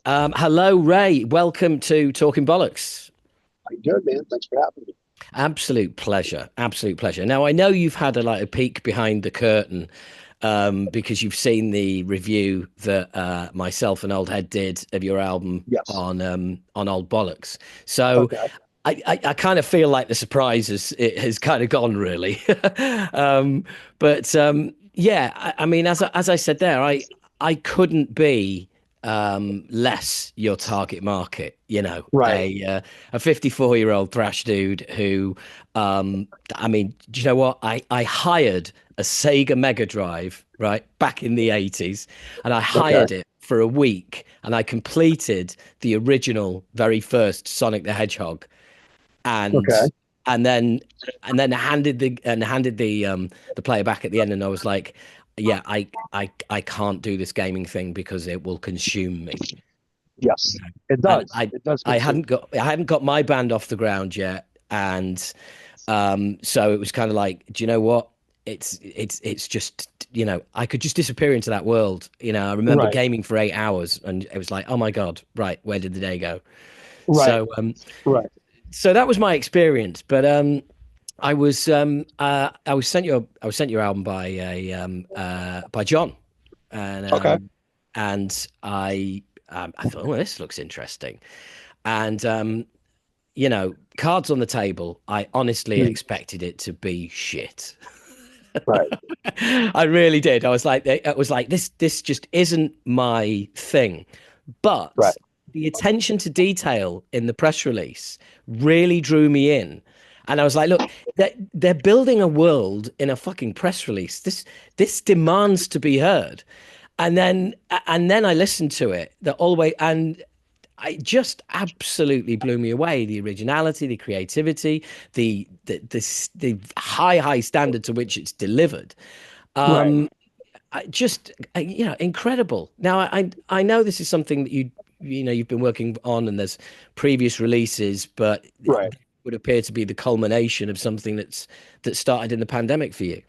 Hello, Ray. Welcome to Talking Bollocks. How you doing, man? Thanks for having me. Absolute pleasure. Absolute pleasure. Now, I know you've had a peek behind the curtain because you've seen the review that myself and Old Head did of your album Yes. on Old Bollocks. So Okay. I kind of feel like the surprise has kind of gone, really. um, but yeah, I mean, as I said there, I couldn't be less your target market. Right. A 54-year-old thrash dude who, I mean, do you know what? I hired a Sega Mega Drive right back in the 80s, and I Okay. hired it for a week, and I completed the original, very first Sonic the Hedgehog, Okay. and and then handed the player back at the end, and I was like, yeah, I can't do this gaming thing because it will consume me. Yes. It And does. It does consume. I hadn't got my band off the ground yet, and so it was kind of like, do you know what? It's just, I could just disappear into that world. I remember Right. gaming for 8 hours, and it was like, oh my God, right, where did the day go? Right. So Right. so that was my experience. But I was sent your album by John, and Okay. I thought, oh, this looks interesting. And cards on the table, I honestly Mm. expected it to be shit. Right. I really did. I was like, this just isn't my thing. Right. But the attention to detail in the press release really drew me in. And I was like, look, they're building a world in a fucking press release. This demands to be heard. And then I listened to it the all the way, and it just absolutely blew me away. The originality, the creativity, the high standard to which it's delivered. Right. Incredible. Now, I know this is something that you've been working on, and there's previous releases, but it Right. would appear to be the culmination of something that started in the pandemic for you.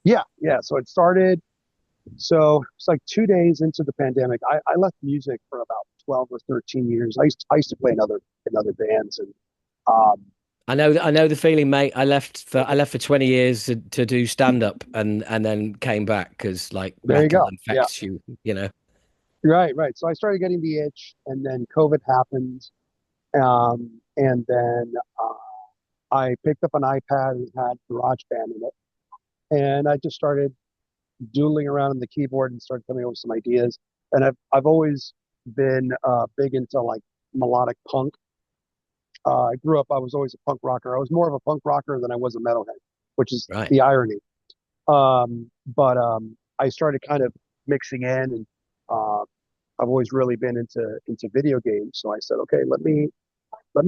Yeah. Yeah. So it started. So it's like 2 days into the pandemic. I left music for about 12 or 13 years. I used to play in other bands and um I know the feeling, mate. I left for 20 years to do stand up, and then came back because like there you metal go. Yeah. infects you. Right. Right. So I started getting the itch and then COVID happened. And then I picked up an iPad and had GarageBand in it. And I just started doodling around on the keyboard and started coming up with some ideas. And I've always been big into like melodic punk. I grew up, I was always a punk rocker. I was more of a punk rocker than I was a metalhead, which is Right. the irony. But I started kind of mixing in, and uh, I've always really been into video games. So I said, okay, let me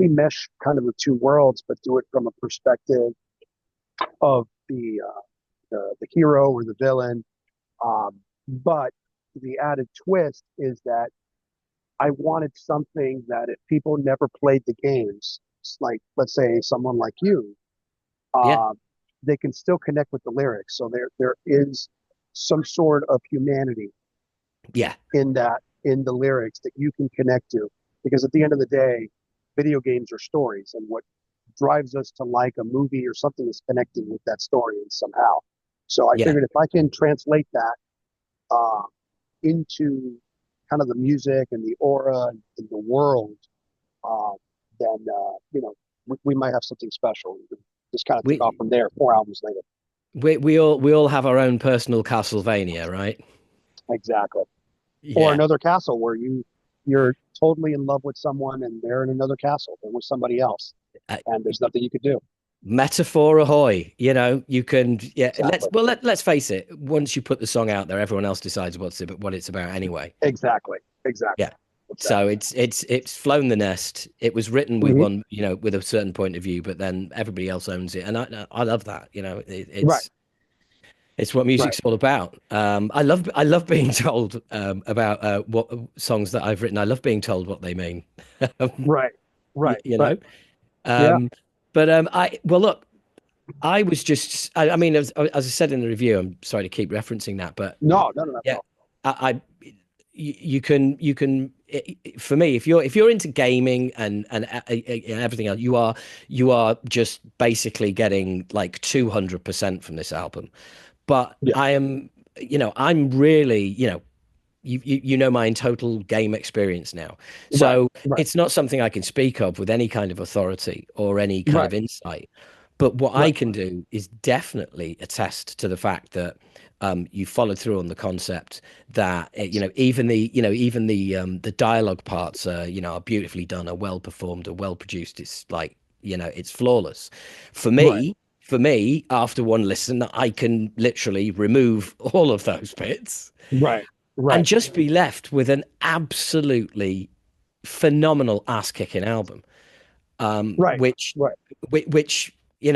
mesh kind of the two worlds, but do it from a perspective of the hero or the villain. But the added twist is that I wanted something that if people never played the games, like let's say someone like you, Yeah. uh, they can still connect with the lyrics. So there is some sort of humanity Yeah. in the lyrics that you can connect to. Because at the end of the day, video games are stories, and what drives us to like a movie or something is connecting with that story and somehow. So I Yeah. figured if I can translate that uh, into kind of the music and the aura and the world, uh, then we might have something special. Just kind of took off We from there. 4 albums later. we all have our own personal Castlevania, right? Exactly. Or Yeah. another castle where you're totally in love with someone and they're in another castle. They're with somebody else, Uh, and there's nothing you could do. Metaphor ahoy. You can, yeah, Exactly. let's face it, once you put the song out there, everyone else decides what it's about anyway. Exactly. Exactly. Yeah. So Exactly. it's flown the nest. It was written with Hmm. one, with a certain point of view, but then everybody else owns it, and I love that. Right. It's what Right. music's all about. I love being told about what songs that I've written. I love being told what they mean. Right. you, Right. you Right. know. Yeah. Um, but I well look, I was just I mean, as I said in the review, I'm sorry to keep referencing that, but No. No. No. Not at yeah, all. I for me, if you're into gaming and everything else, you are just basically getting like 200% from this album. But Yeah. I am, I'm really, you know my total game experience now. Right. So Right. it's not something I can speak of with any kind of authority or any kind Right. of insight. But what I Right. can do is definitely attest to the fact that you followed through on the concept that even the dialogue parts are beautifully done, are well performed, are well produced. It's like it's flawless. For Right. me, for me, after one listen, I can literally remove all of those bits Right. and Right. just be left with an absolutely phenomenal ass-kicking album, Right. which Right. which it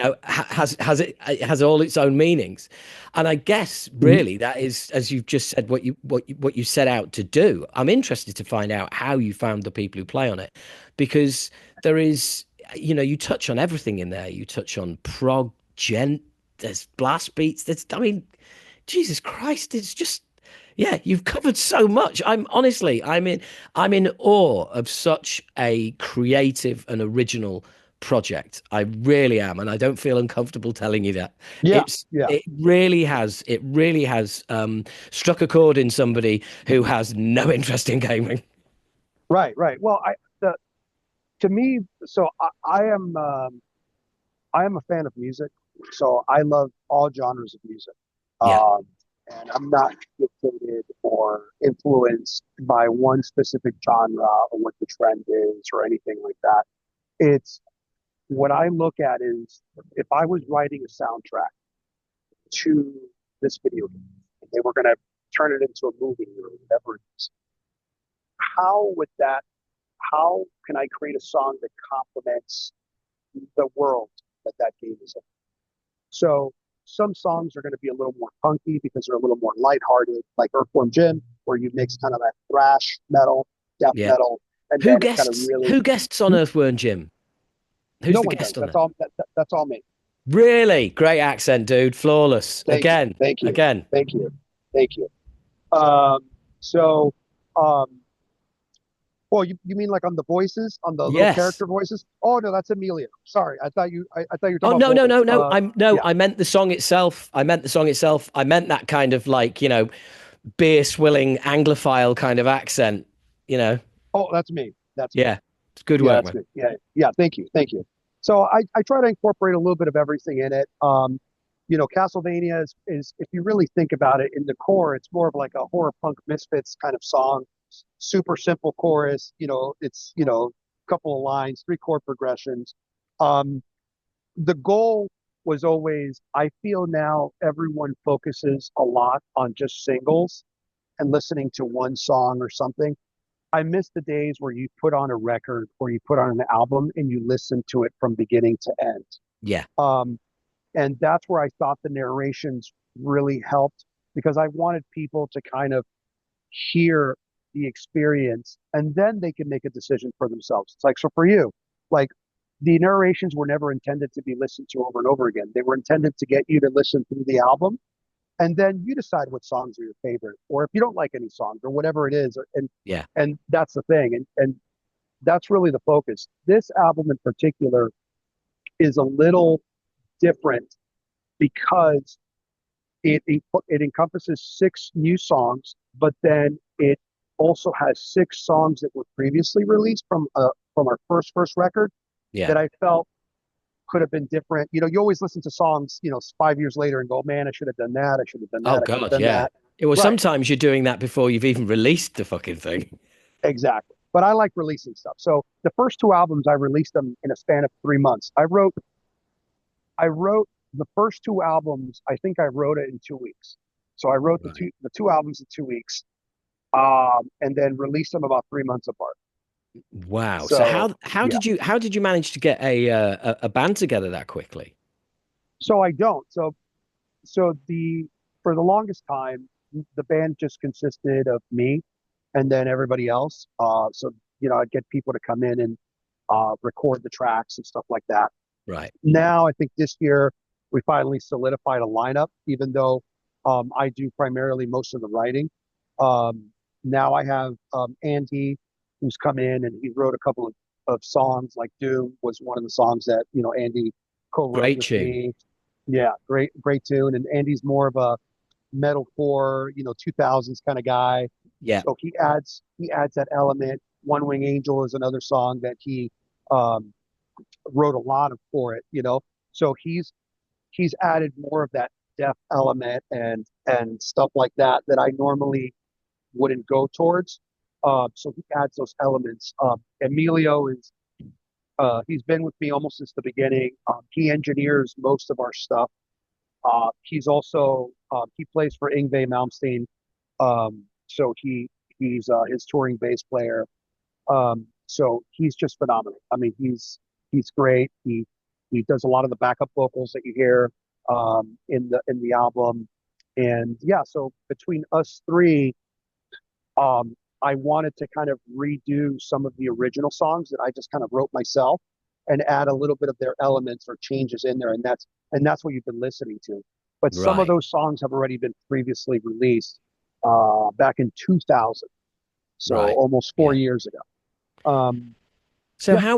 has all its own meanings. And I guess Mhm. really that is, as you've just said, what you set out to do. I'm interested to find out how you found the people who play on it, because there is, you touch on everything in there. You touch on prog, gent, there's blast beats. I mean, Jesus Christ, it's just, yeah, you've covered so much. I'm in awe of such a creative and original project. I really am, and I don't feel uncomfortable telling you that. Yeah. Yeah. It really has struck a chord in somebody who has no interest in gaming. Right. Right. Well, to me, so I am a fan of music, so I love all genres of music. Yeah, Um, and I'm not dictated or influenced by one specific genre or what the trend is or anything like that. It's what I look at is if I was writing a soundtrack to this video game and they were going to turn it into a movie or whatever it is, how would that, how can I create a song that complements the world that that game is in? So some songs are going to be a little more punky because they're a little more lighthearted, like Earthworm Jim, where you mix kind of that thrash metal, death yeah. metal, and Who then it kind of guests? really Who guests on Earthworm Jim? Who's no the one guest does. on That's it? all. That's all me. Really great accent, dude. Flawless. Thank you. Again, Thank you. again. Thank you. Thank you. Um, so, um, well, you mean like on the voices, on the little Yes. character voices? Oh no, that's Amelia. Sorry, I thought you were Oh talking about no, no, no, vocals. no. I'm no, Yeah. I meant the song itself. I meant the song itself. I meant that kind of like, beer swilling Anglophile kind of accent, you know. Oh, that's me. That's me. Yeah. It's good Yeah, work, that's man. me. Yeah, yeah. Thank you, thank you. So I try to incorporate a little bit of everything in it. Castlevania is if you really think about it, in the core, it's more of like a horror punk misfits kind of song. Super simple chorus. It's a couple of lines, three chord progressions. Um, the goal was always, I feel now everyone focuses a lot on just singles and listening to one song or something. I miss the days where you put on a record or you put on an album and you listen to it from beginning to end. Yeah. Um, and that's where I thought the narrations really helped because I wanted people to kind of hear the experience and then they can make a decision for themselves. It's like, so for you, like the narrations were never intended to be listened to over and over again. They were intended to get you to listen through the album and then you decide what songs are your favorite or if you don't like any songs or whatever it is Yeah. and that's the thing and that's really the focus. This album in particular is a little different because it encompasses six new songs, but then it also has six songs that were previously released from our first record Yeah. that I felt could have been different. You always listen to songs, 5 years later and go, man, I should have done that. I should have done Oh that. I should have God, done yeah. that. It was Right. sometimes you're doing that before you've even released the fucking thing. Exactly. But I like releasing stuff. So the first two albums, I released them in a span of 3 months. I wrote the first two albums. I think I wrote it in 2 weeks. So I wrote the Right. two albums in 2 weeks, and then released them about 3 months apart. Wow. So So how yeah. did you manage to get a band together that quickly? So I don't. So the for the longest time, the band just consisted of me and then everybody else. So I'd get people to come in and record the tracks and stuff like that. Right. Now I think this year we finally solidified a lineup, even though I do primarily most of the writing. Um, Now I have Andy, who's come in and he wrote a couple of songs. Like Doom was one of the songs that Andy co-wrote Great with tune. me. Yeah, great tune. And Andy's more of a metalcore, 2000s kind of guy. Yeah. So he adds that element. One Wing Angel is another song that he um, wrote a lot of for it. So he's added more of that death element and stuff like that I normally wouldn't go towards. So he adds those elements. Emilio is he's been with me almost since the beginning. He engineers most of our stuff. He's also he plays for Yngwie Malmsteen, so he's his touring bass player. So he's just phenomenal. I mean, he's great. He does a lot of the backup vocals that you hear in the album, and yeah. So between us three, I wanted to kind of redo some of the original songs that I just kind of wrote myself and add a little bit of their elements or changes in there, and that's what you've been listening to. But some of Right. those songs have already been previously released back in 2000, so Right. almost four Yeah. years ago. Um, So yeah, how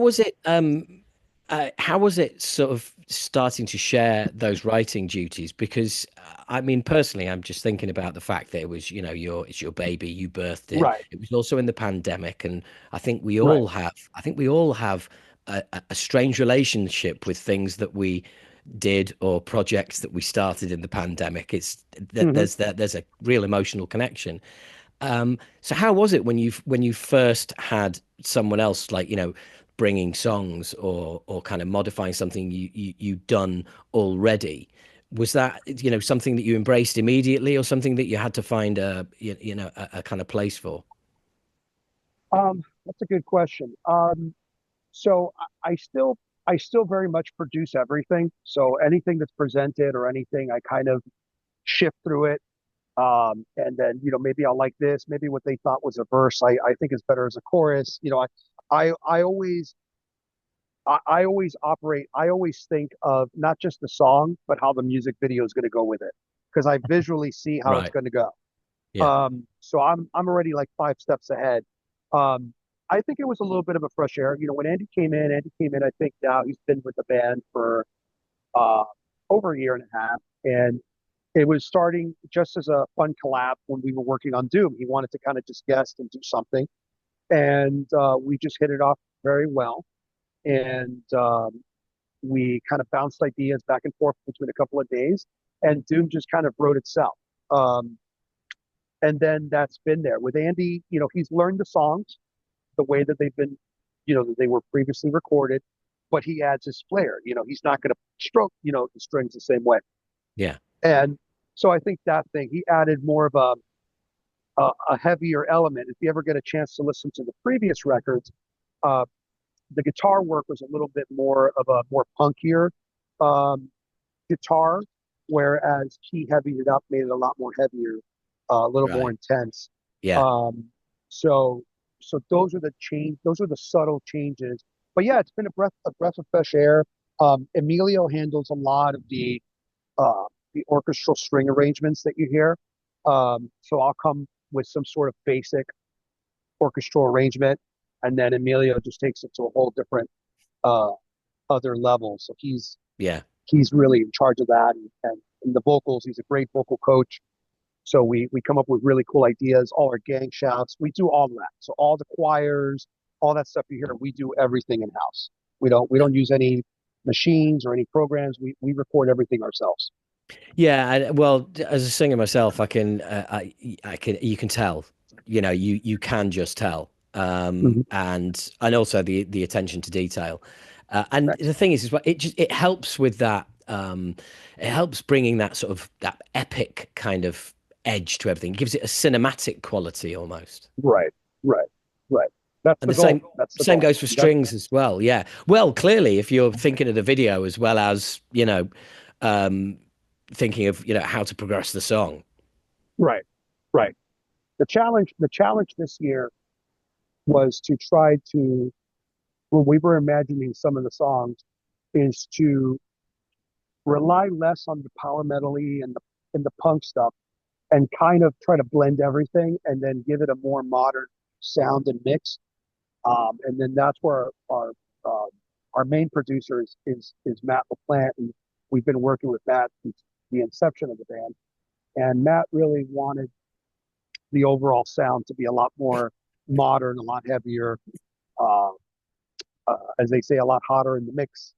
was it sort of starting to share those writing duties? Because I mean, personally, I'm just thinking about the fact that it was, it's your baby, you birthed it. right, It was also in the pandemic, and right. I think we all have a strange relationship with things that we did or projects that we started in the pandemic. It's that Hmm. there's a real emotional connection. So how was it when you first had someone else like, bringing songs or kind of modifying something you'd done already? Was that, something that you embraced immediately or something that you had to find a kind of place for? That's a good question. So I still very much produce everything. So anything that's presented or anything, I kind of shift through it. And then, maybe I'll like this, maybe what they thought was a verse, I think is better as a chorus. I always operate, I always think of not just the song, but how the music video is going to go with it. Because I visually see how it's Right. going to go. Yeah. So I'm already like five steps ahead. Um, I think it was a little bit of a fresh air. When Andy came in, I think now he's been with the band for uh, over a year and a half. And it was starting just as a fun collab when we were working on Doom. He wanted to kind of just guest and do something. And we just hit it off very well. And we kind of bounced ideas back and forth between a couple of days. And Doom just kind of wrote itself. Um, and then that's been there. With Andy, he's learned the songs the way that they've been, that they were previously recorded, but he adds his flair. He's not going to stroke, the strings the same way. Yeah. And so I think that thing, he added more of a heavier element. If you ever get a chance to listen to the previous records, uh, the guitar work was a little bit more of a more punkier um, guitar, whereas he heavied it up, made it a lot more heavier, a little more Right. intense. Yeah. Um, so so those are the subtle changes. But yeah, it's been a breath of fresh air. Emilio handles a lot of the orchestral string arrangements that you hear. So I'll come with some sort of basic orchestral arrangement, and then Emilio just takes it to a whole different uh, other level. So Yeah. he's really in charge of that, and the vocals. He's a great vocal coach. So we come up with really cool ideas. All our gang shouts, we do all of that. So all the choirs, all that stuff you hear, we do everything in house. We don't use any machines or any programs. We record everything ourselves. Yeah, well, as a singer myself, I can, you can tell, you can just tell, Hmm. and also the attention to detail, and Correct. the thing is well, it helps with that, it helps bringing that sort of that epic kind of edge to everything. It gives it a cinematic quality almost. Right. Right. Right. That's And the goal. That's the same goal. goes for That strings as well. Yeah. Well, clearly, if you're thinking of the video as well as, um, thinking of, how to progress the song. right. Right. The challenge this year was to try to, when we were imagining some of the songs, is to rely less on the power metal and the punk stuff, and kind of try to blend everything and then give it a more modern sound and mix. And then that's where uh, our main producer is Matt LaPlante, and we've been working with Matt since the inception of the band. And Matt really wanted the overall sound to be a lot more modern, a lot heavier, uh, as they say, a lot hotter in the mix,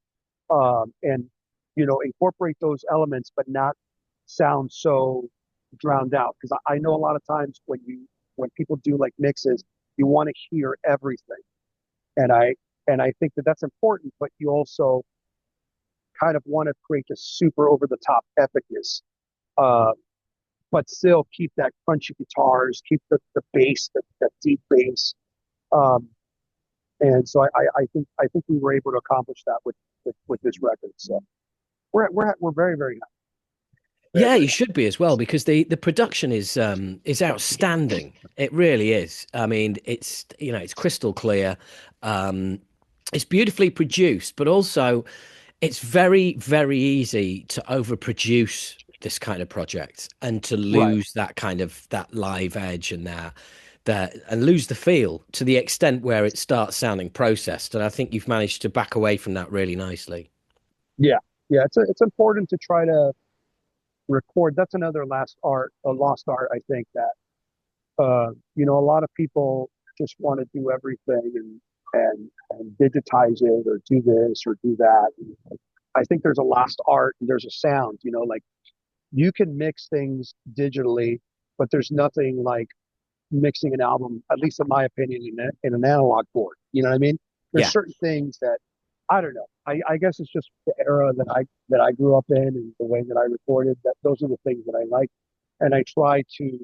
and incorporate those elements, but not sound so drowned out. Because I know a lot of times when people do like mixes, you want to hear everything, and I think that that's important, but you also kind of want to create a super over the top epicness, uh, but still keep that crunchy guitars, keep the bass, that deep bass. Um, and so I think we were able to accomplish that with this record. So we're very very happy, very Yeah, very you should be as well because the production is outstanding. It really is. I mean, it's it's crystal clear. Um, it's beautifully produced, but also it's very, very easy to overproduce this kind of project and to happy. Right. lose that kind of that live edge and that and lose the feel to the extent where it starts sounding processed. And I think you've managed to back away from that really nicely. Yeah, yeah. It's important to try to record. That's another a lost art. I think that a lot of people just want to do everything and digitize it or do this or do that. I think there's a lost art and there's a sound. Like you can mix things digitally, but there's nothing like mixing an album, at least in my opinion, in an analog board. You know what I mean? There's Yeah, certain things that I don't know. I guess it's just the era that I grew up in and the way that I recorded. That those are the things that I like, and I try to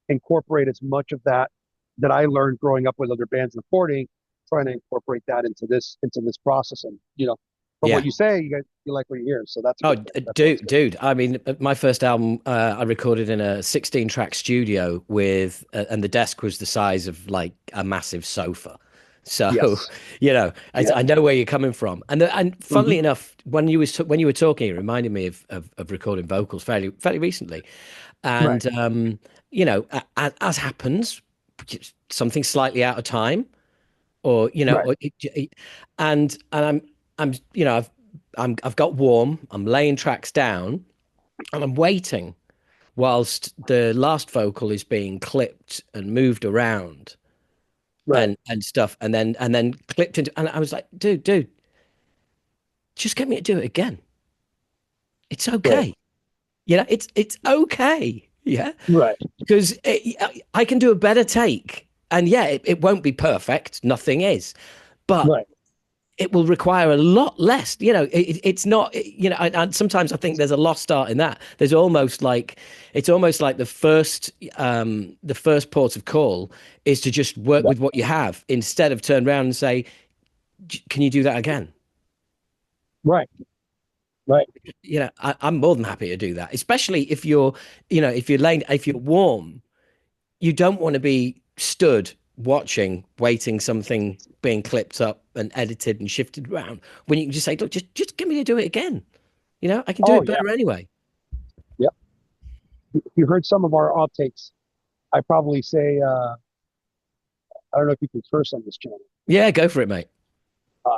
incorporate as much of that I learned growing up with other bands recording, trying to incorporate that into this process. And from what yeah. you say, you like what you hear, so that's a Oh, good thing. That's always dude, good. dude. I mean, my first album, I recorded in a 16-track studio with, and the desk was the size of like a massive sofa. So, Yes. I Yeah. know where you're coming from. And Hmm. funnily enough, when you were talking, it reminded me of recording vocals fairly recently. Right. And as happens, something slightly out of time, or Right. and I'm I've got warm. I'm laying tracks down, and I'm waiting whilst the last vocal is being clipped and moved around Right. and stuff, and then clipped into. And I was like, dude, just get me to do it again. It's Right. okay. It's okay. Yeah, Right. because I can do a better take, and yeah, it won't be perfect. Nothing is, but Right. it will require a lot less. It's not. And sometimes I think there's a lost art in that. It's almost like the first port of call is to just work Right. with what you have instead of turn around and say, "Can you do that again?" Right. Right. I'm more than happy to do that, especially if you're warm. You don't want to be stood watching, waiting something being clipped up and edited and shifted around when you can just say, look, just get me to do it again. I can do Oh it yeah. better anyway. Yep. If you heard some of our outtakes, I probably say I don't know if you can curse on this channel. Yeah, go for it, mate. Uh,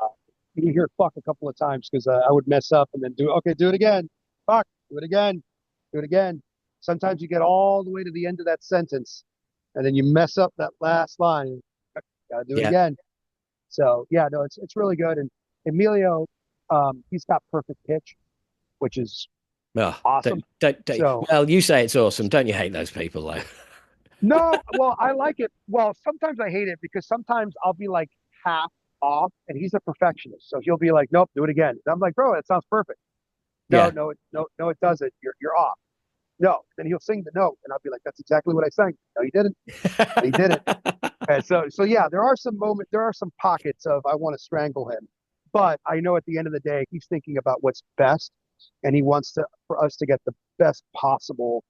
you hear fuck a couple of times because I would mess up and then do it again. Fuck, do it again, do it again. Sometimes you get all the way to the end of that sentence and then you mess up that last line. Gotta do it Yeah. again. So yeah, no, it's really good. And Emilio, he's got perfect pitch, which is Oh, awesome. don't. So Well, you say it's awesome. Don't you hate those people, though? no, well, I like it. Well, sometimes I hate it because sometimes I'll be like half off, and he's a perfectionist, so he'll be like, "Nope, do it again." And I'm like, "Bro, that sounds perfect." No, Yeah. no, no, it doesn't. You're off. No. Then he'll sing the note, and I'll be like, "That's exactly what I sang." No, you didn't. No, you didn't. And so yeah, there are some pockets of I want to strangle him, but I know at the end of the day, he's thinking about what's best, and he wants for us to get the best possible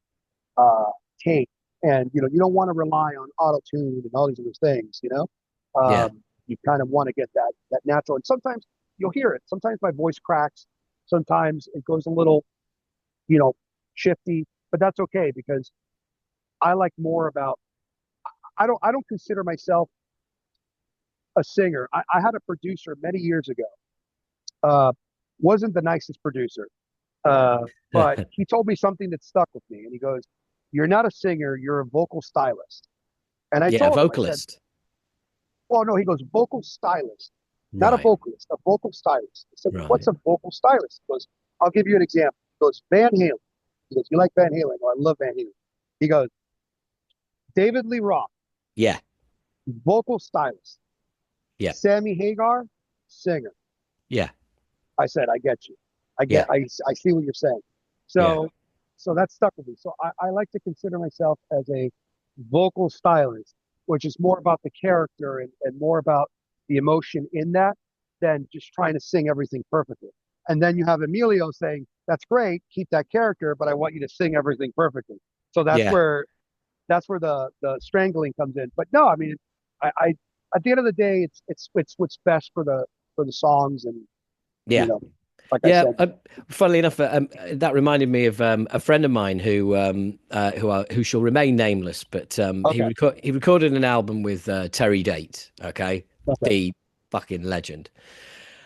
uh, take. And you don't want to rely on auto tune and all these other things. Yeah. You kind of want to get that natural. And sometimes you'll hear it. Sometimes my voice cracks. Sometimes it goes a little, you know, shifty. but that's okay because I like more about. I don't consider myself a singer. I had a producer many years ago. Uh, wasn't the nicest producer, but he told me something that stuck with me, and he goes, "You're not a singer. You're a vocal stylist." And I Yeah, told him, I said, vocalist. "Well, no." He goes, "Vocal stylist, not a Right, vocalist, a vocal stylist." I said, "What's right. a vocal stylist?" He goes, "I'll give you an example." He goes, "Van Halen." He goes, "You like Van Halen?" Oh, I love Van Halen. He goes, "David Lee Roth, Yeah, vocal stylist. yeah, Sammy Hagar, singer." yeah, I said, "I get you. yeah, I see what you're saying." yeah, So, so that stuck with me. So I like to consider myself as a vocal stylist, which is more about the character and more about the emotion in that than just trying to sing everything perfectly. And then you have Emilio saying, "That's great, keep that character, but I want you to sing everything perfectly." So yeah, that's where the strangling comes in. But no, I mean, I at the end of the day, it's what's best for the songs, and you yeah. know, like I Yeah, said, funnily enough, that reminded me of a friend of mine who shall remain nameless, but okay, he recorded an album with Terry Date, okay, okay, the fucking legend,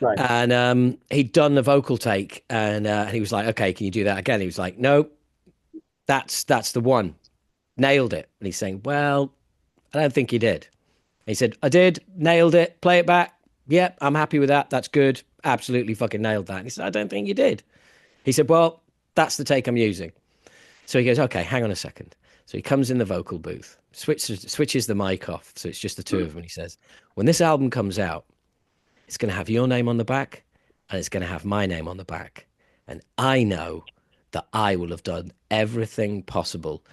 right, and he'd done the vocal take, and he was like, "Okay, can you do that again?" He was like, "No, that's the one, nailed it." And he's saying, "Well, I don't think he did." He said, "I did, nailed it. Play it back. Yep, I'm happy with that. That's good. Absolutely fucking nailed that." And he said, "I don't think you did." He said, "Well, that's the take I'm using." So he goes, "Okay, hang on a second." So he comes in the vocal booth, switches the mic off. So it's just the two of them. And he says, "When this album comes out, it's going to have your name on the back and it's going to have my name on the back. And I know that I will have done everything possible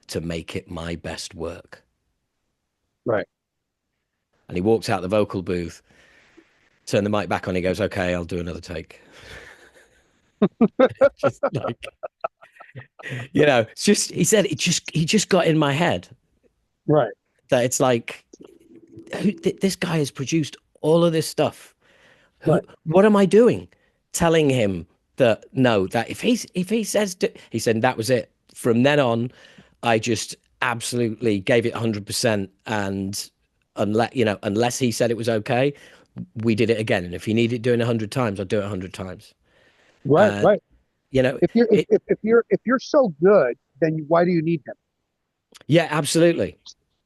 to make it my best work." right. And he walks out the vocal booth, turned the mic back on. He goes, "Okay, I'll do another take." Just like, it's just, he said, he just got in my head Right, that it's like, this guy has produced all of this stuff. right, What am I doing? Telling him that no, that if he says he said that was it. From then on, I just absolutely gave it 100%, and unless he said it was okay, we did it again. And if he needed doing 100 times, I'd do it 100 times. right, Uh, right. you know, If you're it. if you're so good, then why do you need him? Yeah, absolutely.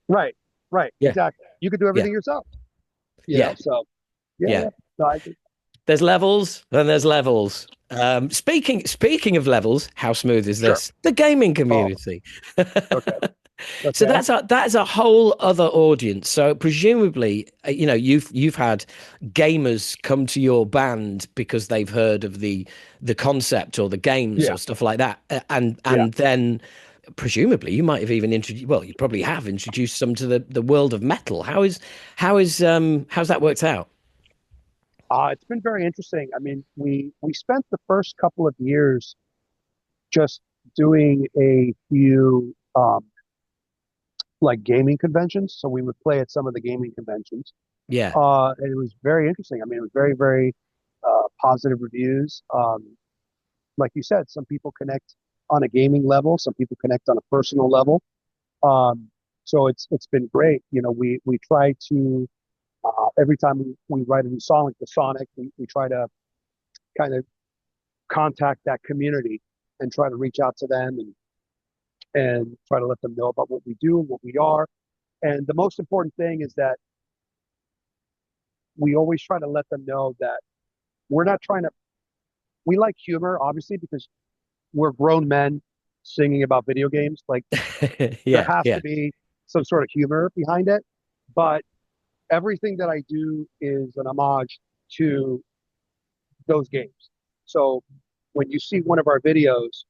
Right, right, Yeah, exactly. You could do yeah, everything yourself, yeah, So yeah, yeah. yeah. No, I think There's levels, and there's levels. Speaking of levels, how smooth is sure. this? The gaming Oh, community. okay, So okay. that's a whole other audience. So presumably, you've had gamers come to your band because they've heard of the concept or the games Yeah, or stuff like that, and yeah. and then presumably you might have even introduced. Well, you probably have introduced some to the world of metal. How's that worked out? It's been very interesting. I mean, we spent the first couple of years just doing a few like gaming conventions. So we would play at some of the gaming conventions. Yeah. And it was very interesting. I mean, it was very, very positive reviews. Like you said, some people connect on a gaming level, some people connect on a personal level. Um, so it's been great. We try to every time we write a new song like the Sonic, we try to kind of contact that community and try to reach out to them and try to let them know about what we do and what we are. And the most important thing is that we always try to let them know that we're not trying to, we like humor, obviously, because we're grown men singing about video games. Like there Yeah, has to yeah. be some sort of humor behind it. But everything that I do is an homage to those games. So when you see one of our videos,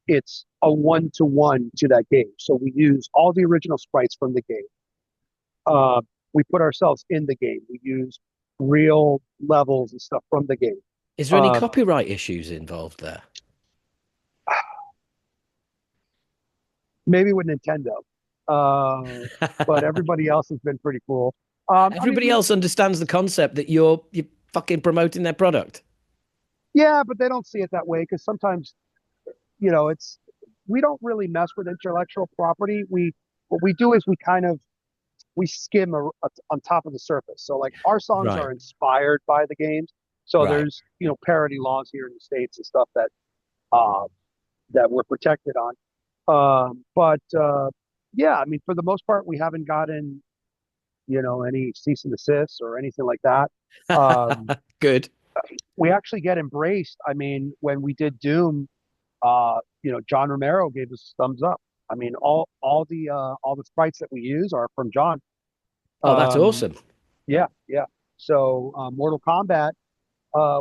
it's a one-to-one to that game. So we use all the original sprites from the game. Uh, we put ourselves in the game. We use real levels and stuff from the game. Is there any Uh, copyright issues involved there? maybe with Nintendo, uh, but everybody else has been pretty cool. I mean, Everybody else understands the concept that you're fucking promoting their product. yeah, but they don't see it that way because sometimes, it's. we don't really mess with intellectual property. We what we do is we skim on top of the surface. So like our songs Right, are inspired by the games. So right. there's parody laws here in the states and stuff uh, that we're protected on. But yeah, I mean for the most part we haven't gotten any cease and desist or anything like that. Um, Good. we actually get embraced. I mean when we did Doom, John Romero gave us thumbs up. I mean all the sprites that we use are from John. Oh, that's Um, awesome. yeah, yeah. So Mortal Kombat,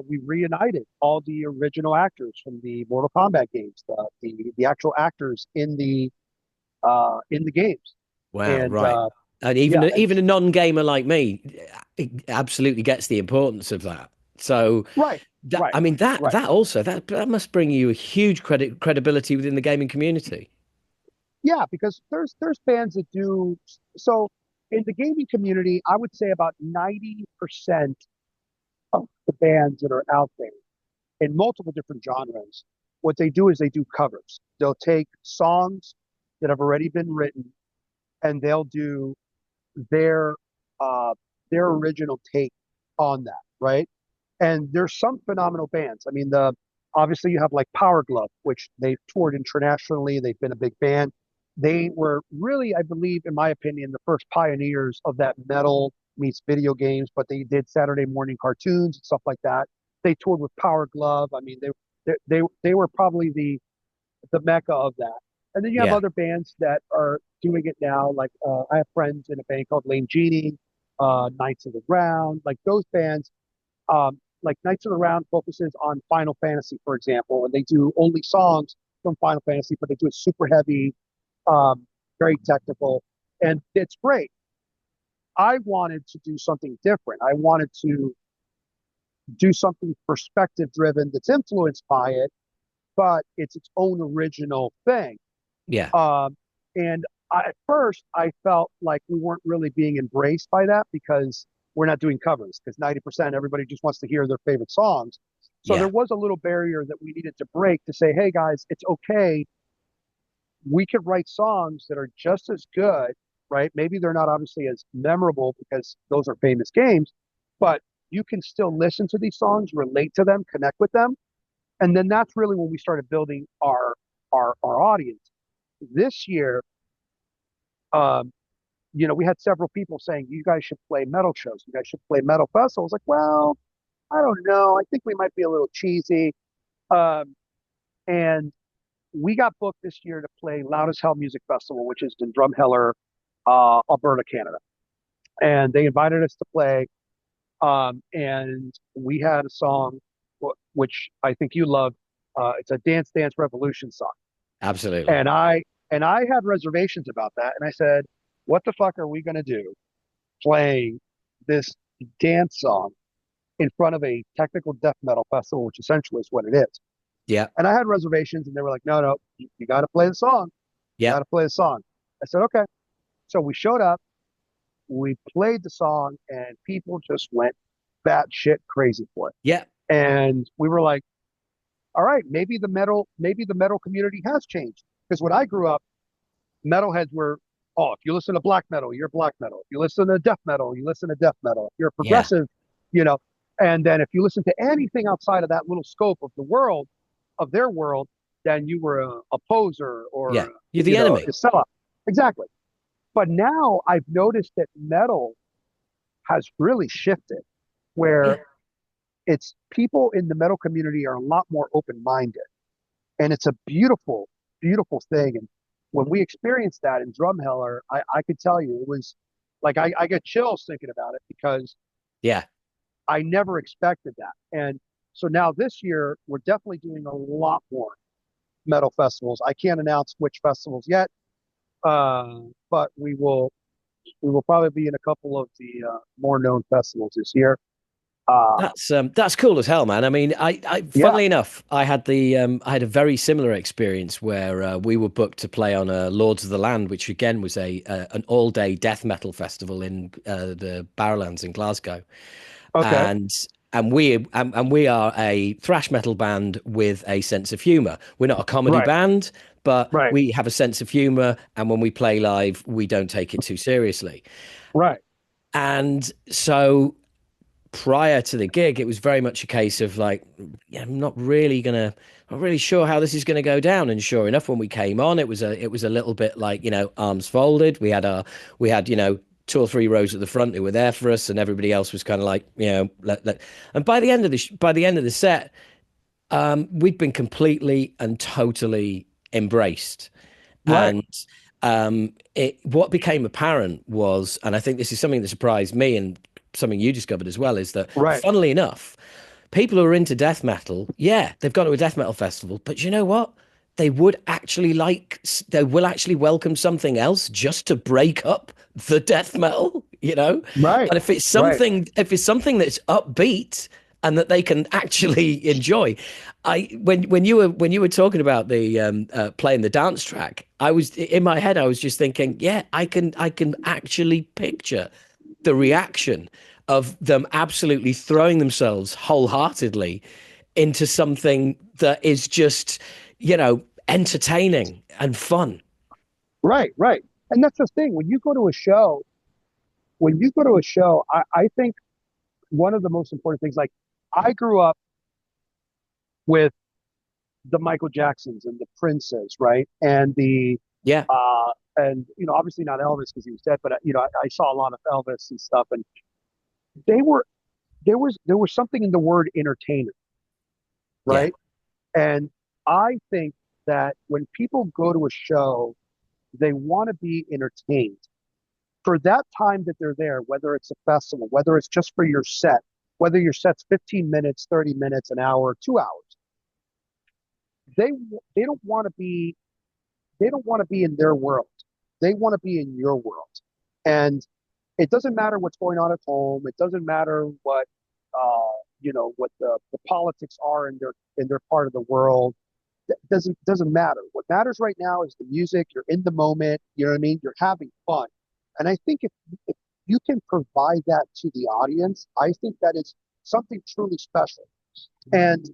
we reunited all the original actors from the Mortal Kombat games, the actual actors in the games, Wow, and right. And yeah, and even a non-gamer like me absolutely gets the importance of that. So right, that right, I mean right. that also that must bring you a huge credibility within the gaming community. Yeah, because there's bands that do so in the gaming community. I would say about 90% of the bands that are out there in multiple different genres, what they do is they do covers. They'll take songs that have already been written and they'll do their uh, their original take on that, right? And there's some phenomenal bands. I mean, the obviously you have like Power Glove, which they've toured internationally. They've been a big band. They were really, I believe, in my opinion, the first pioneers of that metal meets video games. But they did Saturday morning cartoons and stuff like that. They toured with Power Glove. I mean, they were probably the mecca of that. And then you have Yeah. other bands that are doing it now. Like I have friends in a band called Lame Genie, Knights of the Round. Like those bands, like Knights of the Round focuses on Final Fantasy, for example, and they do only songs from Final Fantasy, but they do it super heavy, um, very technical, and it's great. I wanted to do something different. I wanted to do something perspective driven that's influenced by it, but it's its own original thing. Yeah. Um, and at first, I felt like we weren't really being embraced by that because we're not doing covers, because 90% everybody just wants to hear their favorite songs. So there Yeah. was a little barrier that we needed to break to say, hey guys, it's okay. We could write songs that are just as good, right? Maybe they're not obviously as memorable because those are famous games, but you can still listen to these songs, relate to them, connect with them. And then that's really when we started building our audience. This year, um, we had several people saying, you guys should play metal shows. You guys should play metal festivals. Like, well, I don't know. I think we might be a little cheesy. Um, and we got booked this year to play Loud as Hell Music Festival, which is in Drumheller, Alberta, Canada. And they invited us to play. And we had a song, which I think you love. It's a Dance Dance Revolution song. Absolutely. And I had reservations about that. And I said, what the fuck are we going to do playing this dance song in front of a technical death metal festival, which essentially is what it is? Yeah. And I had reservations, and they were like, no, no, you got to play the song. You Yeah. got to play the song. I said, okay. So we showed up, we played the song, and people just went batshit crazy for it. Yeah. And we were like, all right, maybe the metal community has changed. Because when I grew up, metalheads were, oh, if you listen to black metal, you're black metal. If you listen to death metal, you listen to death metal. If you're Yeah. progressive, you know, and then if you listen to anything outside of that little scope of the world, of their world, then you were a poser Yeah. or, You're the a enemy. sellout. Exactly. But now I've noticed that metal has really shifted where Yeah. it's people in the metal community are a lot more open minded. And it's a beautiful, beautiful thing. And when we experienced that in Drumheller, I could tell you it was like I get chills thinking about it because Yeah. I never expected that. And so now this year, we're definitely doing a lot more metal festivals. I can't announce which festivals yet, but we will probably be in a couple of the more known festivals this year. Uh, That's cool as hell, man. I mean, yeah. funnily enough, I had a very similar experience where we were booked to play on a Lords of the Land, which again was a an all day death metal festival in the Barrowlands in Glasgow, Okay. and and we are a thrash metal band with a sense of humor. We're not a comedy Right. band, but Right. we have a sense of humor. And when we play live, we don't take it too seriously. Right. And so prior to the gig, it was very much a case of like, yeah, not really sure how this is gonna go down. And sure enough, when we came on, it was a little bit like, arms folded. We had, two or three rows at the front who were there for us, and everybody else was kind of like, and by the end of by the end of the set, we'd been completely and totally embraced. Right. And what became apparent was, and I think this is something that surprised me and something you discovered as well, is that Right. funnily enough, people who are into death metal, yeah, they've gone to a death metal festival, but you know what? They will actually welcome something else just to break up the death metal, you know? Right. And Right. if it's something that's upbeat and that they can actually enjoy. When you were talking about the playing the dance track, I was in my head, I was just thinking, yeah, I can actually picture the reaction of them absolutely throwing themselves wholeheartedly into something that is just, entertaining and fun. Right. Right. And that's the thing. When you go to a show, I think one of the most important things, like I grew up with the Michael Jacksons and the Princes, right? Yeah, And obviously not Elvis because he was dead, but I saw a lot of Elvis and stuff, and they were there was something in the word entertainer, yeah, right? And I think that when people go to a show, they want to be entertained for that time that they're there, whether it's a festival, whether it's just for your set, whether your set's 15 minutes, 30 minutes, an hour, 2 hours. They they don't want to be they don't want to be in their world. They want to be in your world. And it doesn't matter what's going on at home. It doesn't matter what the politics are in their part of the world. It doesn't matter. What matters right now is the music. You're in the moment. You know what I mean? You're having fun. And I think if you can provide that to the audience, I think that is something truly special. And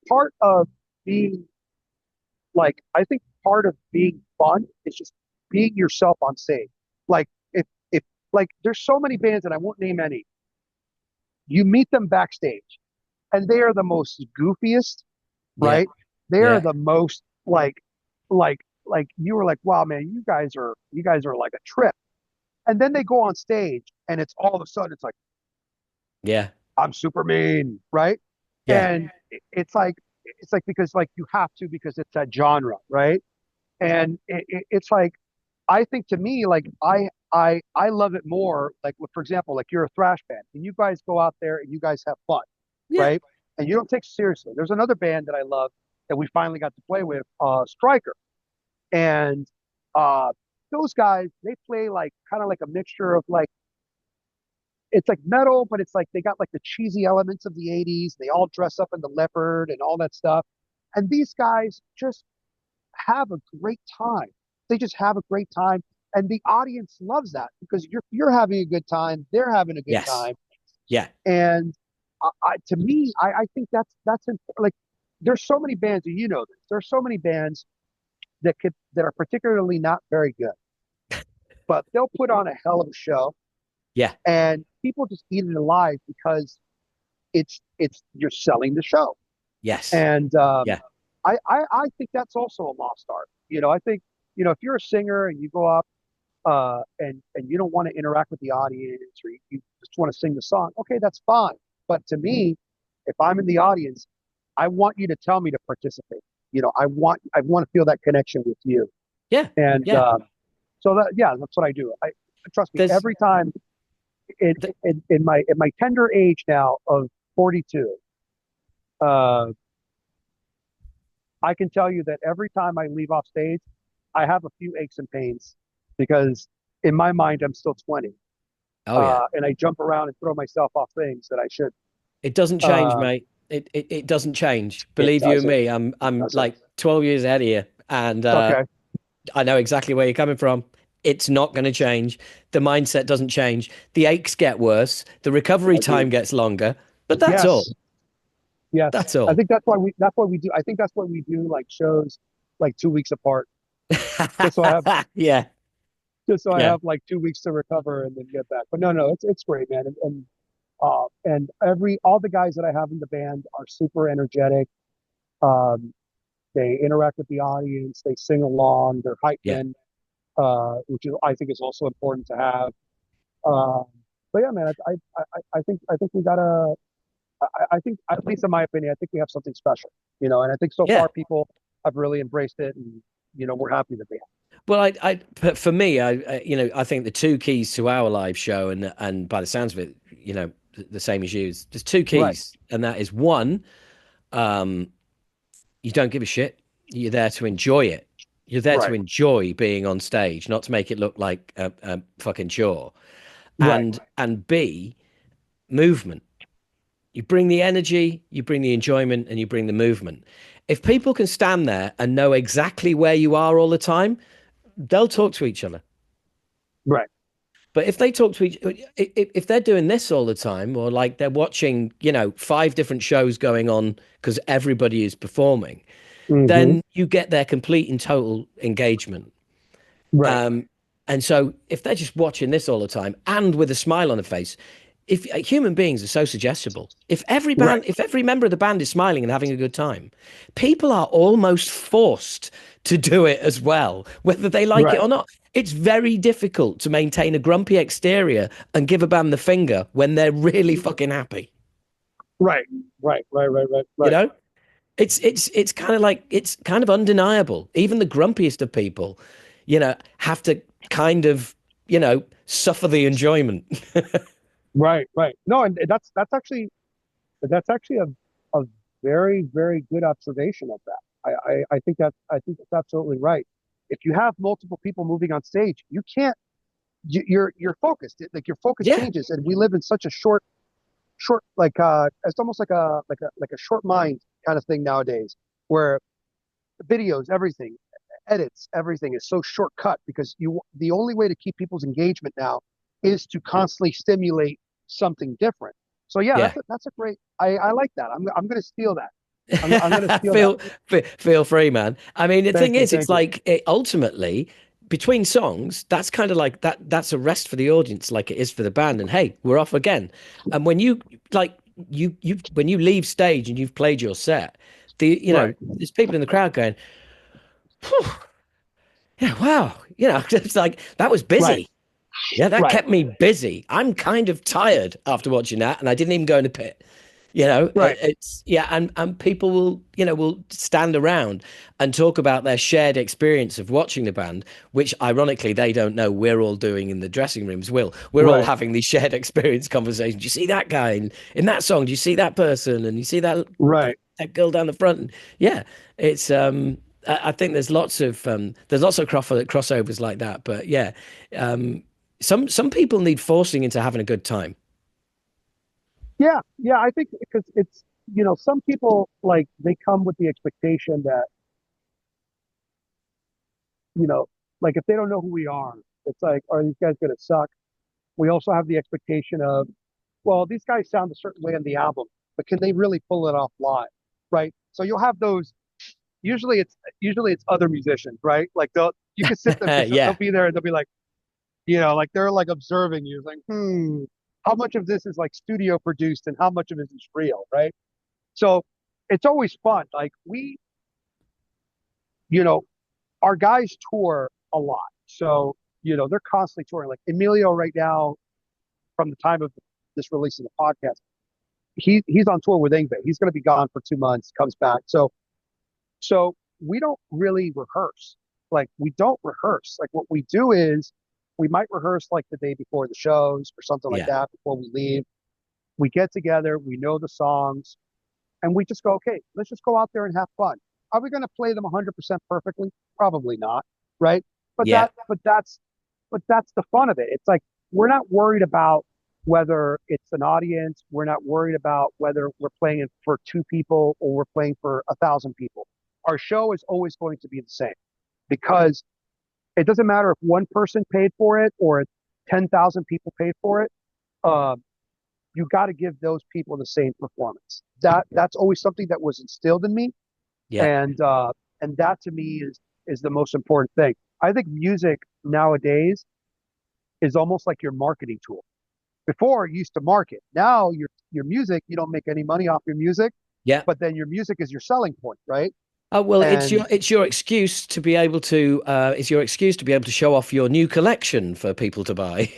part of being I think part of being fun is just being yourself on stage. Like if like there's so many bands and I won't name any. You meet them backstage and they are the most goofiest, yeah, right? They are yeah, the most like you were like, wow, man, you guys are like a trip. And then they go on stage and it's all of a sudden it's like, yeah, I'm super mean, right? yeah. And it's like because like you have to because it's that genre, right? And it's like I think to me like I love it more like for example like you're a thrash band and you guys go out there and you guys have fun, Yeah. right? And you don't take it seriously. There's another band that I love that we finally got to play with, Striker, and uh, those guys they play like kind of like a mixture of like it's like metal, but it's like they got like the cheesy elements of the 80s. They all dress up in the leopard and all that stuff. And these guys just have a great time. They just have a great time. And the audience loves that because you're having a good time, they're having a good Yes. time. Yeah. And to me, I think that's like there's so many bands, and you know this. There's so many bands that are particularly not very good, but they'll put on a hell of a show, Yeah. and people just eat it alive because it's you're selling the show. Yes. And Yeah. I think that's also a lost art. I think if you're a singer and you go up and you don't want to interact with the audience or you just want to sing the song, okay, that's fine. But to me, if I'm in the audience, I want you to tell me to participate. I want to feel that connection with you. Yeah. And Yeah. so that yeah, that's what I do. I trust me. There's Every time th in my tender age now of 42, uh, I can tell you that every time I leave off stage, I have a few aches and pains because in my mind I'm still 20, oh yeah. and I jump around and throw myself off things that I should. It doesn't change, Uh, mate. It doesn't change. it Believe you and doesn't. me, It I'm doesn't. like 12 years ahead of you, and Okay. I know exactly where you're coming from. It's not going to change. The mindset doesn't change. The aches get worse. The recovery time Agreed. gets longer. But that's all. Yes. Yes. That's I all. think that's why we do. I think that's why we do like shows like 2 weeks apart. just so I have Yeah, just so I yeah, have like 2 weeks to recover and then get back. But no, no, it's great, man. And every all the guys that I have in the band are super energetic. Um, they interact with the audience, they sing along, they're hype yeah, men, which is I think is also important to have. Um, but yeah, man, I think we gotta. I think, at least in my opinion, I think we have something special, and I think so yeah. far people have really embraced it, and we're happy that they have. Well, but for me, I think the two keys to our live show, and by the sounds of it, the same as you. There's two Right, keys, and that is one, um, you don't give a shit. You're there to enjoy it. You're there to right, enjoy being on stage, not to make it look like a fucking chore. right, And B, movement. You bring the energy, you bring the enjoyment, and you bring the movement. If people can stand there and know exactly where you are all the time, they'll talk to each other. right. But if they talk to each, if they're doing this all the time, or like they're watching, five different shows going on because everybody is performing, Hmm. then you get their complete and total engagement. Right, Um, and so if they're just watching this all the time and with a smile on their face, if human beings are so suggestible, right, if every member of the band is smiling and having a good time, people are almost forced to do it as well, whether they like it right, or not. It's very difficult to maintain a grumpy exterior and give a band the finger when they're really fucking happy. right, right, right, right, right, You right, know, it's kind of like it's kind of undeniable. Even the grumpiest of people, have to kind of, suffer the enjoyment. right, right. No, and that's actually a very, very good observation of that. I think that's absolutely right. If you have multiple people moving on stage, you can't. You're focused. Like your focus Yeah, changes, and we live in such a short like it's almost like a short mind kind of thing nowadays, where videos, everything, edits, everything is so shortcut because the only way to keep people's engagement now is to constantly stimulate something different. So yeah, yeah. that's a great. I like that. I'm gonna steal that. I'm gonna steal that. Feel free, man. I mean, the thing Thank you, is, it's thank you. like ultimately between songs, that's kind of like that's a rest for the audience, like it is for the band. And hey, we're off again. And when like you when you leave stage and you've played your set, Right, there's people in the crowd going, "Phew, yeah, wow," it's like that was right, busy. Yeah, that right, kept me busy. I'm kind of tired after watching that, and I didn't even go in the pit. right, It's yeah, and people will stand around and talk about their shared experience of watching the band, which ironically they don't know we're all doing in the dressing rooms. We're all right, having these shared experience conversations. Do you see that guy in that song? Do you see that person? And you see that right. that girl down the front? And yeah, it's I think there's lots of crossovers like that. But yeah, um, some people need forcing into having a good time. Yeah, yeah. I think because it's some people like they come with the expectation that you know like if they don't know who we are, it's like, are these guys gonna suck? We also have the expectation of, well, these guys sound a certain way on the album, but can they really pull it off live? Right. So you'll have those. Usually it's other musicians, right? Like you can sit there because they'll Yeah, be there and they'll be like, like they're like observing you, like, how much of this is like studio produced and how much of it is real, right? So it's always fun. Like you know, our guys tour a lot. So, they're constantly touring. Like Emilio right now, from the time of this release of the podcast, he's on tour with Ingve. He's going to be gone for 2 months, comes back. So we don't really rehearse. Like we don't rehearse. Like what we do is we might rehearse like the day before the shows or something like yeah, that before we leave. We get together, we know the songs, and we just go, okay, let's just go out there and have fun. Are we going to play them 100% perfectly? Probably not, right? But yeah, that's the fun of it. It's like we're not worried about whether it's an audience. We're not worried about whether we're playing it for 2 people or we're playing for 1,000 people. Our show is always going to be the same because it doesn't matter if one person paid for it or 10,000 people paid for it. Um, you got to give those people the same performance. That's always something that was instilled in me, yeah. and that to me is is the most important thing. I think music nowadays is almost like your marketing tool. Before you used to market. Now your music, you don't make any money off your music, Yeah. but then your music is your selling point, right? Well, And it's your excuse to be able to it's your excuse to be able to show off your new collection for people to buy.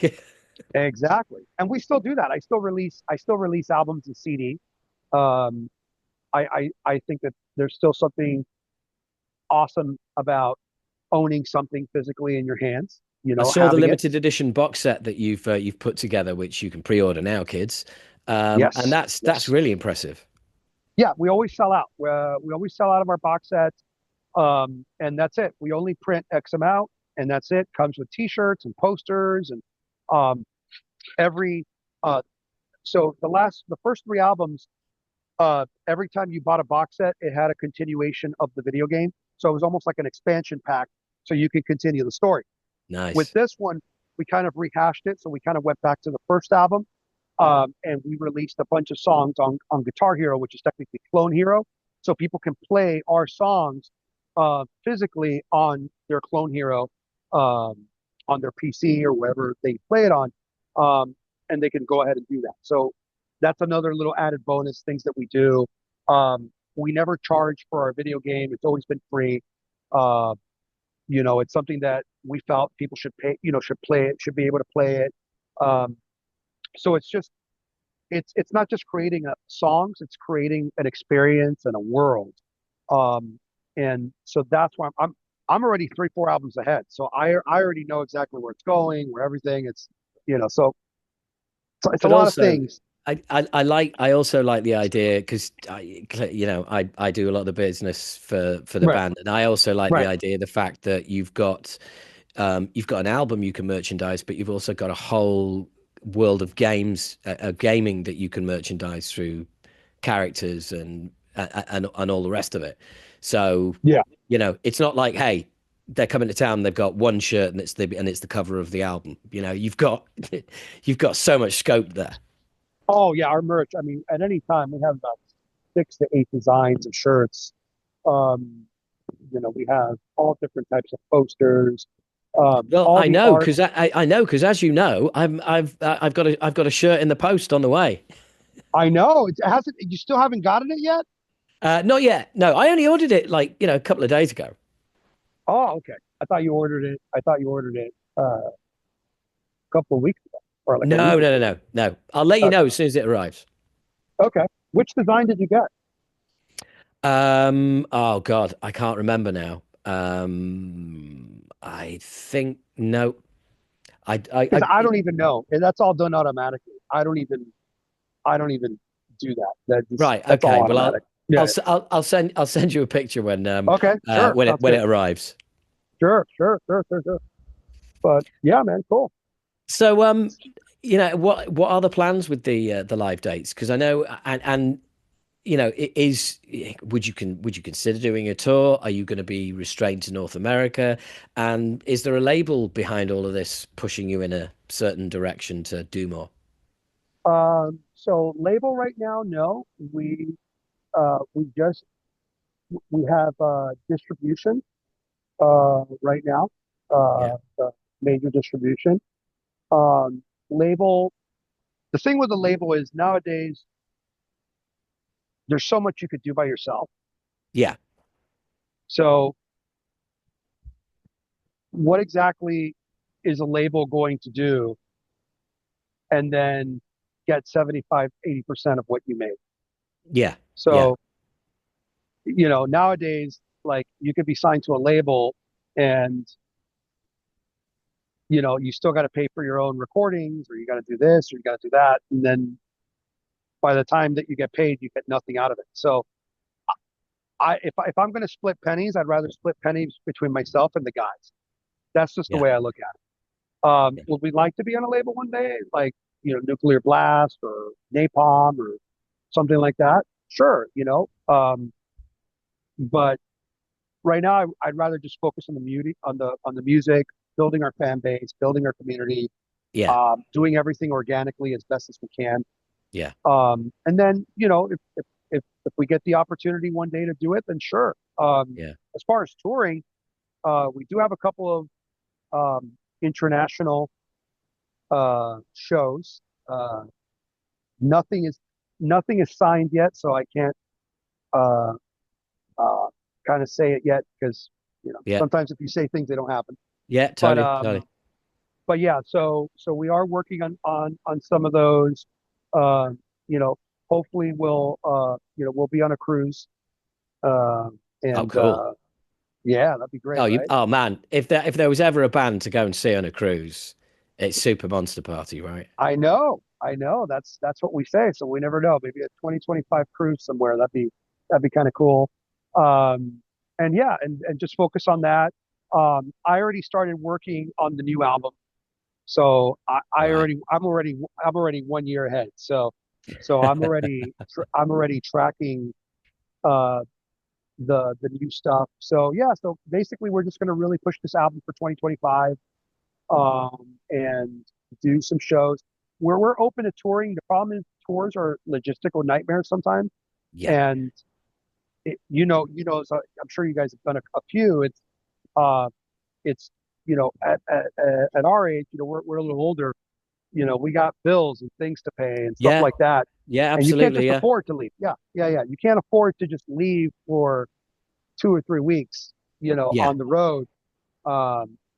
exactly. And we still do that. I still release albums and CD. Um, I think that there's still something awesome about owning something physically in your hands, I saw the having it. limited edition box set that you've put together, which you can pre-order now, kids. And Yes, that's yes. really impressive. Yeah, we always sell out. We always sell out of our box sets. And that's it. We only print X amount, and that's it. Comes with T-shirts and posters, and um, every. Uh, so the first three albums, every time you bought a box set, it had a continuation of the video game. So it was almost like an expansion pack, so you could continue the story. With Nice. this one, we kind of rehashed it, so we kind of went back to the first album, and we released a bunch of songs on Guitar Hero, which is technically Clone Hero, so people can play our songs physically on their Clone Hero, on their PC or wherever they play it on, and they can go ahead and do that. So that's another little added bonus things that we do. We never charge for our video game; it's always been free. Uh, it's something that we felt people should pay, should play it, should be able to play it. Um, so it's not just creating songs, it's creating an experience and a world. Um, and so that's why I'm already 3, 4 albums ahead. So I already know exactly where it's going, where everything. So it's a But lot of also, things. I also like the idea because I do a lot of the business for the Right, band, and I also like the right. idea, the fact that you've got an album you can merchandise, but you've also got a whole world of games, gaming that you can merchandise through characters and all the rest of it. So, Yeah. it's not like, hey, they're coming to town, they've got one shirt and it's the cover of the album. You've got you've got so much scope there. Oh yeah, our merch. I mean, at any time we have about 6 to 8 designs of shirts. Um, we have all different types of posters. Well, All I the know art. because I know because as you know, I've got a shirt in the post on the way. I know it hasn't. You still haven't gotten it yet. Not yet. No, I only ordered it like a couple of days ago. Oh, okay. I thought you ordered it a couple of weeks ago, or like a week No, or no, no, two. no, no. I'll let you Okay. know as soon as it arrives. Okay. Which design did you get? Oh God, I can't remember now. I think no. Because I don't even know. And that's all done automatically. I don't even do that. Right. That's all Okay. Well, automatic. Yeah. I'll send you a picture Okay. Sure. Sounds when good. it arrives. Sure. Sure. Sure. Sure. Sure. But yeah, man, cool. So, what are the plans with the live dates? Because I know, and would you consider doing a tour? Are you going to be restrained to North America? And is there a label behind all of this pushing you in a certain direction to do more? So label right now, no. We have distribution right now, Yeah. major distribution. Label. The thing with the label is nowadays there's so much you could do by yourself. Yeah. So what exactly is a label going to do and then get 75, 80% of what you made? Yeah. Yeah. So, nowadays, like you could be signed to a label and, you still got to pay for your own recordings or you got to do this or you got to do that. And then by the time that you get paid, you get nothing out of it. So if I'm going to split pennies, I'd rather split pennies between myself and the guys. That's just the Yeah. way I look at it. Would we like to be on a label one day, like Nuclear Blast or Napalm or something like that? Sure, but right now I'd rather just focus on the music, on the music, building our fan base, building our community, Yeah. doing everything organically as best as we can. Yeah. And then if we get the opportunity one day to do it, then sure. Yeah. As far as touring, We do have a couple of international shows. Uh, nothing is nothing is signed yet, so I can't uh, uh, kind of say it yet because Yeah. sometimes if you say things, they don't happen. Yeah, But totally, totally. yeah, so we are working on some of those. Uh, you know, hopefully we'll be on a cruise. Uh, Oh, and cool. Yeah, that'd be great, right? Oh man, if there was ever a band to go and see on a cruise, it's Super Monster Party, right? I know. That's what we say. So we never know. Maybe a 2025 cruise somewhere. That'd be kind of cool. Um, and yeah, and just focus on that. I already started working on the new album, so Right. I'm already 1 year ahead. So I'm already tracking uh the new stuff. So yeah, so basically we're just gonna really push this album for 2025 and do some shows where we're open to touring. The problem is tours are logistical nightmares sometimes, Yeah. and so I'm sure you guys have done a few. Uh, it's at our age, we're a little older. We got bills and things to pay and stuff Yeah. like that, Yeah, and you can't absolutely. just Yeah. afford to leave. Yeah, yeah, yeah. You can't afford to just leave for 2 or 3 weeks, Yeah. on the road,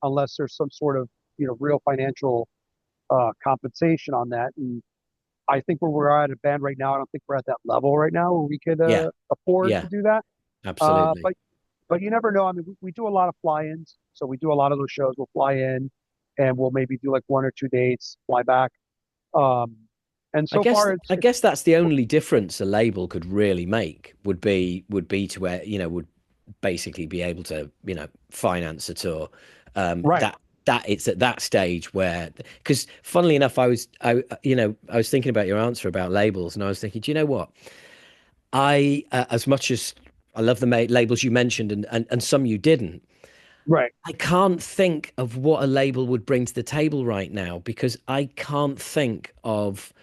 unless there's some sort of real financial compensation on that. And I think where we're at a band right now, I don't think we're at that level right now where we could Yeah. afford to Yeah. do that. Uh, Absolutely. but but you never know. I mean, we do a lot of fly-ins, so we do a lot of those shows. We'll fly in, and we'll maybe do like 1 or 2 dates, fly back. Um, and so far, I it's guess that's the only difference a label could really make would be to where, would basically be able to, finance a tour. right, That it's at that stage where, because funnily enough, I was thinking about your answer about labels, and I was thinking, do you know what? As much as I love the labels you mentioned, and some you didn't, right, I can't think of what a label would bring to the table right now because I can't think of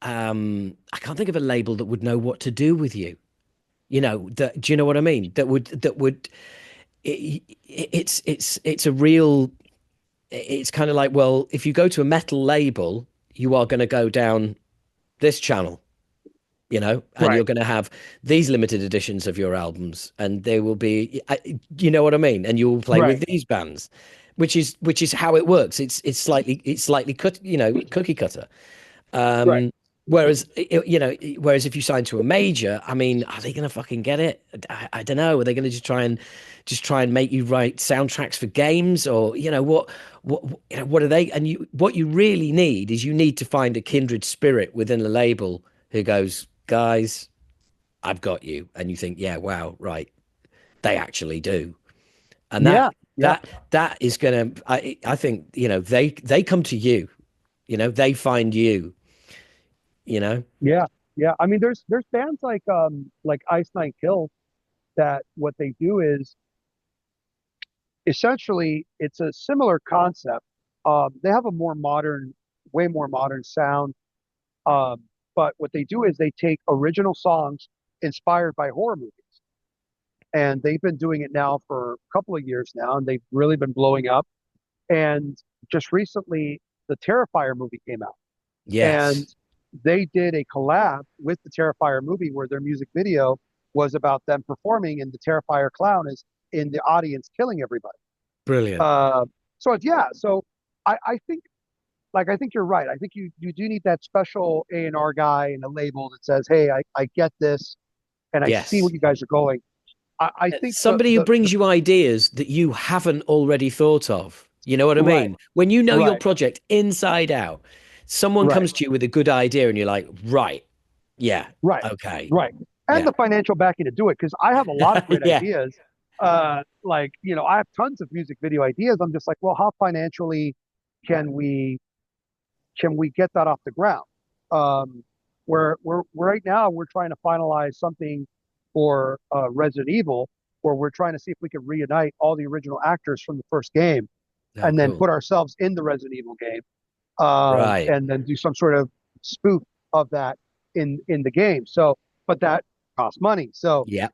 a label that would know what to do with you. Do you know what I mean? It's a real, it's kind of like, well, if you go to a metal label, you are going to go down this channel, and right, you're going to have these limited editions of your albums, and they will be, you know what I mean? And you will play with right, these bands, which is how it works. It's slightly cookie cutter. right. Whereas if you sign to a major, I mean, are they going to fucking get it? I don't know. Are they going to just try and make you write soundtracks for games, or what are they? And what you really need is you need to find a kindred spirit within the label who goes, guys, I've got you, and you think, yeah, wow, right, they actually do, and that Yeah, yeah, that that is gonna. I think they come to you, they find you, you know. yeah, yeah. I mean, there's bands like Ice Nine Kills that what they do is essentially it's a similar concept. They have a way more modern sound. Um, but what they do is they take original songs inspired by horror movies, and they've been doing it now for a couple of years now, and they've really been blowing up. And just recently, the Terrifier movie came out, and Yes. they did a collab with the Terrifier movie where their music video was about them performing, and the Terrifier clown is in the audience killing everybody. Brilliant. Uh, so I think I think you're right. I think you do need that special A&R guy and a label that says, hey, I get this and I see Yes. what you guys are going. I think Somebody who brings you ideas that you haven't already thought of. You know what I right, mean? When you know your right, project inside out, someone right, comes to you with a good idea and you're like, right, yeah, right, okay, right. And yeah, the financial backing to do it, because I have a lot of great yeah, ideas. I have tons of music video ideas. I'm just like, well, how financially can we get that off the ground? Um, where we're right now we're trying to finalize something for Resident Evil, where we're trying to see if we can reunite all the original actors from the first game, oh, and then cool, put ourselves in the Resident Evil game, right, and then do some sort of spoof of that in the game. So, but that costs money. So yeah,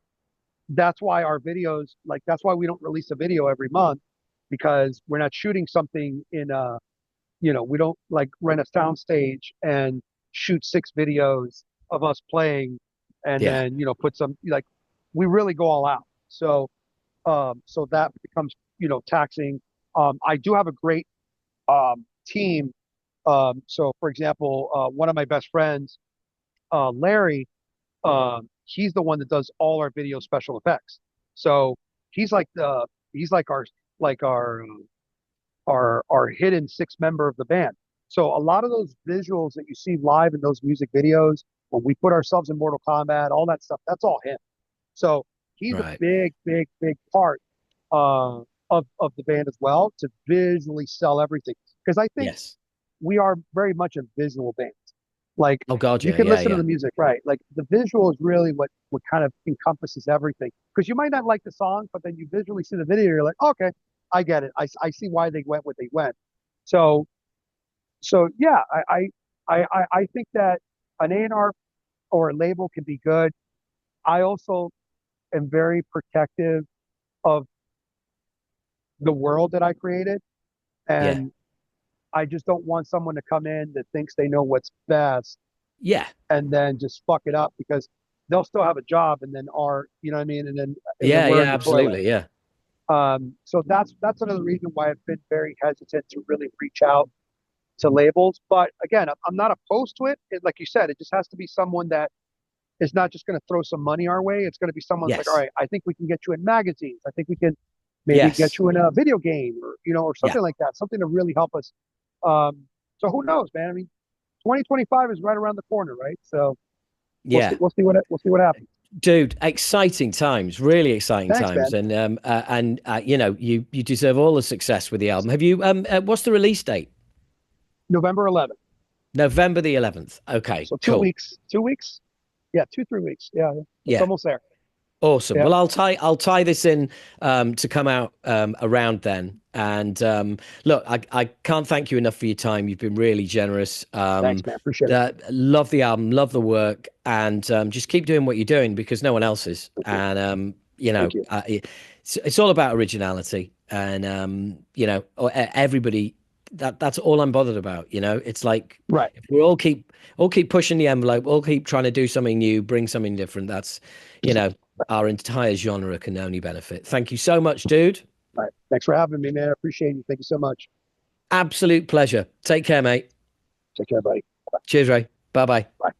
that's why our videos, like that's why we don't release a video every month because we're not shooting something in a, we don't like rent a sound stage and shoot 6 videos of us playing and Yeah. then, put some like we really go all out. So that becomes, taxing. I do have a great team. So for example, one of my best friends, Larry, he's the one that does all our video special effects. So he's like the he's like our hidden sixth member of the band. So a lot of those visuals that you see live in those music videos, when we put ourselves in Mortal Kombat, all that stuff, that's all him. So he's a Right. big, big, big part of the band as well to visually sell everything. Because I think Yes. we are very much a visual band. Like Oh God, you yeah, can yeah, listen to yeah. the music, right? Like the visual is really what kind of encompasses everything. Because you might not like the song, but then you visually see the video, you're like, okay, I get it. I see why they went what they went. So yeah, I think that an A&R or a label can be good. I also am very protective of the world that I created, Yeah. and I just don't want someone to come in that thinks they know what's best Yeah. and then just fuck it up because they'll still have a job and then are, you know what I mean? And then Yeah, we're in yeah, the toilet. absolutely. Yeah. So that's another reason why I've been very hesitant to really reach out to labels. But again, I'm not opposed to it. Like you said, it just has to be someone that is not just going to throw some money our way. It's going to be someone's like, all Yes. right, I think we can get you in magazines. I think we can maybe get Yes. you in a video game or or Yeah. something like that, something to really help us. So who knows, man? I mean, 2025 is right around the corner, right? So we'll see. Yeah. We'll see what happens. Dude, exciting times, really exciting Thanks, times, man. and you deserve all the success with the album. Have you what's the release date? November 11th. November the 11th. Okay, So two cool. weeks. 2 weeks. Yeah, 3 weeks. Yeah, it's Yeah. almost there. Awesome. Yeah. Well, I'll tie this in to come out around then. And look, I can't thank you enough for your time. You've been really generous. Thanks, man. Appreciate it. Love the album, love the work, and just keep doing what you're doing because no one else is. Thank you. And Thank you. it's all about originality, and everybody. That's all I'm bothered about. It's like Right. if we all keep pushing the envelope, all keep trying to do something new, bring something different. That's you know our entire genre can only benefit. Thank you so much, dude. All right. Thanks for having me, man. I appreciate you. Thank you so much. Absolute pleasure. Take care, mate. Take care, buddy. Cheers, Ray. Bye bye. Bye.